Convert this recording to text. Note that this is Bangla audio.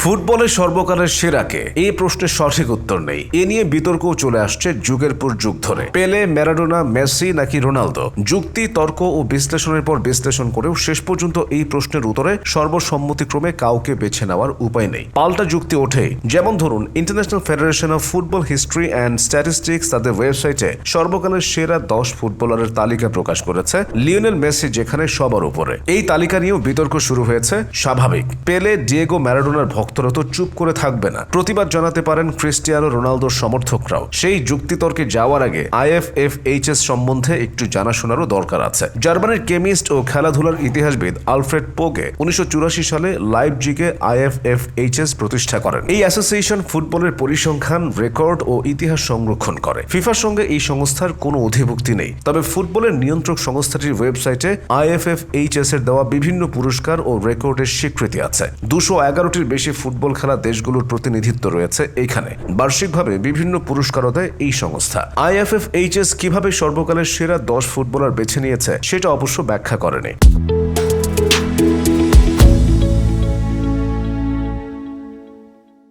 ফুটবলের সর্বকালের সেরাকে এই প্রশ্নের সঠিক উত্তর নেই। এ নিয়ে বিতর্কও চলে আসছে যুগের পর যুগ ধরে। পেলে, ম্যারাডোনা, মেসি নাকি রোনালদো? যুক্তি, তর্ক ও বিশ্লেষণের পর বিশ্লেষণ করেও শেষ পর্যন্ত এই প্রশ্নের উত্তরে সর্বসম্মতিক্রমে কাউকে বেছে নেওয়ার উপায় নেই। পাল্টা যুক্তি ওঠে। যেমন ধরুন, international federation of football history and statistics তাদের ওয়েবসাইটে সর্বকালের সেরা 10 ফুটবলারের তালিকা প্রকাশ করেছে। লিওনেল মেসি যেখানে সবার উপরে। এই তালিকা নিয়েও বিতর্ক শুরু হয়েছে। স্বাভাবিক, পেলে, ডিয়েগো ম্যারাডোনার ভক্তরা তো চুপ করে থাকবে না। প্রতিবাদ জানাতে পারেন ক্রিস্টিয়ানো রোনালদোর সমর্থকরাও। সেই যুক্তিতর্কে যাওয়ার আগে IFFHS সম্বন্ধে একটু জানাশোনারও দরকার আছে। জার্মানির কেমিস্ট ও খেলাধুলার ইতিহাসবিদ আলফ্রেড পোগে 1984 সালে লাইপজিগে IFFHS প্রতিষ্ঠা করেন। এই অ্যাসোসিয়েশন ফুটবলের পরিসংখ্যান, রেকর্ড ও ইতিহাস সংরক্ষণ করে। ফিফার সঙ্গে এই সংস্থার কোনো অধিভুক্তি নেই। তবে ফুটবলের নিয়ন্ত্রক সংস্থাটির ওয়েবসাইটে IFFHS এর দেওয়া বিভিন্ন পুরস্কার ও রেকর্ডের স্বীকৃতি আছে। 211টির বেশি ফুটবল খেলা দেশগুলোর প্রতিনিধিত্ব রয়েছে এখানে। বার্ষিকভাবে বিভিন্ন পুরস্কারও দেয় এই সংস্থা। IFFHS কিভাবে সর্বকালের সেরা 10 ফুটবলার বেছে নিয়েছে সেটা অবশ্য ব্যাখ্যা করেনি।